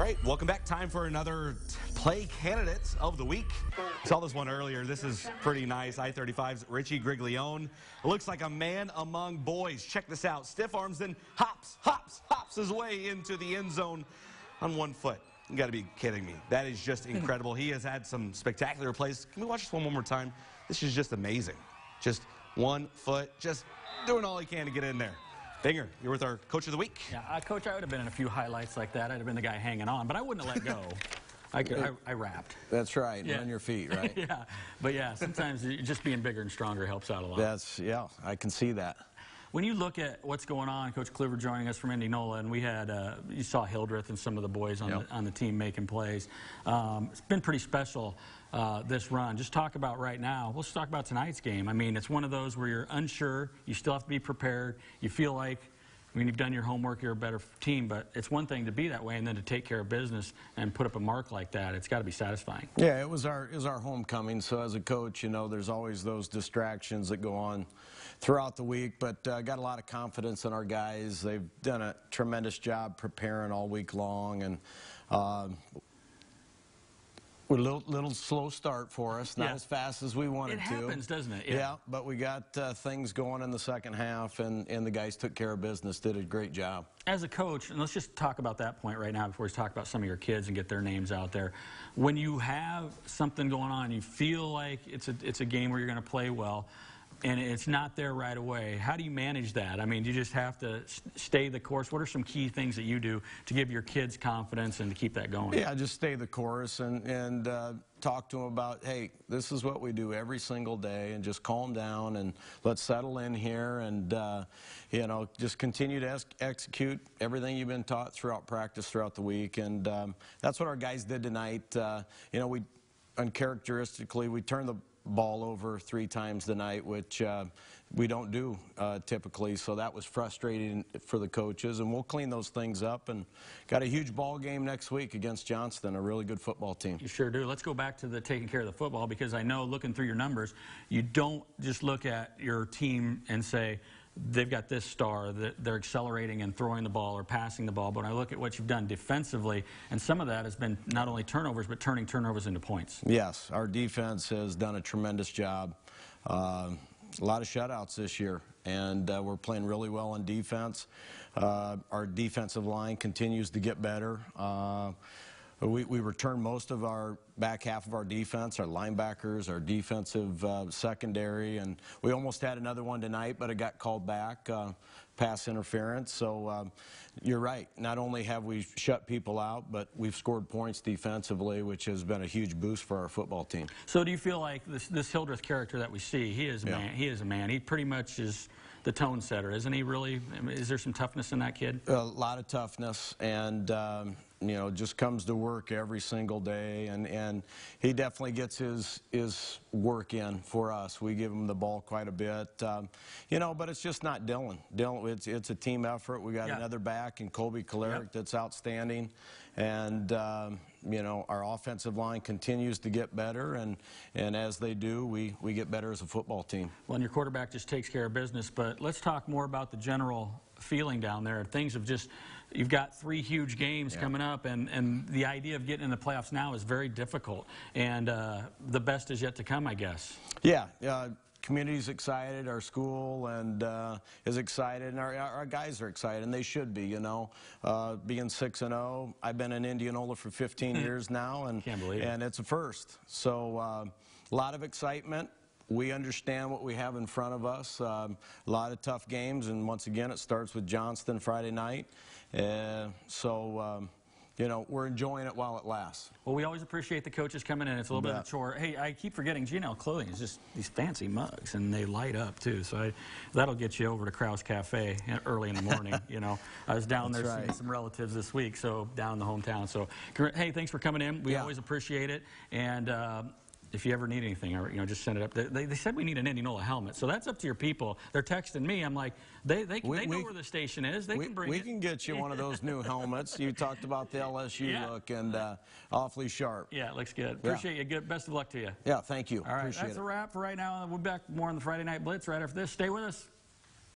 right, welcome back. Time for another Play Candidates of the Week. Saw this one earlier. This is pretty nice. I-35's Richie Griglione. Looks like a man among boys. Check this out. Stiff arms, then hops his way into the end zone on 1 foot. You got to be kidding me. That is just incredible. He has had some spectacular plays. Can we watch this one more time? This is just amazing. Just 1 foot, just doing all he can to get in there. Finger, you're with our Coach of the Week. Yeah, Coach, I would have been in a few highlights like that. I'd have been the guy hanging on, but I wouldn't have let go. I rapped. That's right, yeah. On your feet, right? Yeah, but yeah, sometimes just being bigger and stronger helps out a lot. Yeah, I can see that. When you look at what's going on, Coach Kluver joining us from Indianola, and we had, you saw Hildreth and some of the boys on the team making plays. It's been pretty special, this run. Just talk about right now. Let's talk about tonight's game. I mean, it's one of those where you're unsure. You still have to be prepared. You feel like, I mean, you've done your homework, you're a better team, but it's one thing to be that way and then to take care of business and put up a mark like that. It's got to be satisfying. Yeah, it was our homecoming, so as a coach, you know, there's always those distractions that go on throughout the week, but got a lot of confidence in our guys. They've done a tremendous job preparing all week long, and we're a little slow start for us, not as fast as we wanted to. It happens, doesn't it? Yeah, but we got things going in the second half, and the guys took care of business, did a great job. As a coach, and let's just talk about that point right now before we talk about some of your kids and get their names out there. When you have something going on, you feel like it's a game where you're going to play well, and it's not there right away. How do you manage that? I mean, do you just have to stay the course? What are some key things that you do to give your kids confidence and to keep that going? Yeah, just stay the course and talk to them about, hey, this is what we do every single day, and just calm down and let's settle in here and, you know, just continue to execute everything you've been taught throughout practice throughout the week. And that's what our guys did tonight. You know, we uncharacteristically, we turned the ball over 3 times tonight, which we don't do typically, so that was frustrating for the coaches, and we'll clean those things up, and got a huge ball game next week against Johnston, a really good football team. You sure do. Let's go back to the taking care of the football, because I know looking through your numbers, you don't just look at your team and say, they've got this star, that they're accelerating and throwing the ball or passing the ball. But when I look at what you've done defensively, and some of that has been not only turnovers, but turning turnovers into points. Yes, our defense has done a tremendous job. A lot of shutouts this year, and we're playing really well on defense. Our defensive line continues to get better. We return most of our back half of our defense, our linebackers, our defensive secondary, and we almost had another one tonight, but it got called back, pass interference. So you're right. Not only have we shut people out, but we've scored points defensively, which has been a huge boost for our football team. So do you feel like this Hildreth character that we see, he is a man. He is a man. He pretty much is the tone setter, isn't he? Really? I mean, is there some toughness in that kid? A lot of toughness, and you know, just comes to work every single day, and he definitely gets his work in for us. We give him the ball quite a bit, you know, but it's just not Dylan. It's a team effort. We got another back in Colby Kaleric that's outstanding, and you know, our offensive line continues to get better, and as they do, we get better as a football team. Well, and your quarterback just takes care of business, but let's talk more about the general feeling down there. Things have just, you've got 3 huge games coming up, and the idea of getting in the playoffs now is very difficult, and the best is yet to come, I guess. Yeah, community's excited, our school and is excited, and our guys are excited, and they should be, you know. Being 6-0, I've been in Indianola for 15 years now, and can't believe it. And it's a first. So a lot of excitement. We understand what we have in front of us. A lot of tough games, and once again, it starts with Johnston Friday night. You know, we're enjoying it while it lasts. Well, we always appreciate the coaches coming in. It's a little bit of a chore. Hey, I keep forgetting G&L Clothing is just these fancy mugs, and they light up, too. So that'll get you over to Krause Cafe early in the morning, you know. I was down there seeing some relatives this week, so down in the hometown. So, hey, thanks for coming in. We always appreciate it. And if you ever need anything, you know, just send it up. They said we need an Indianola helmet, so that's up to your people. They're texting me. I'm like, they know where the station is. They can bring it. We can get you one of those new helmets. You talked about the LSU look, and awfully sharp. Yeah, it looks good. Appreciate you. Good. Best of luck to you. Yeah, thank you. All right, that's a wrap for right now. We'll be back more on the Friday Night Blitz right after this. Stay with us.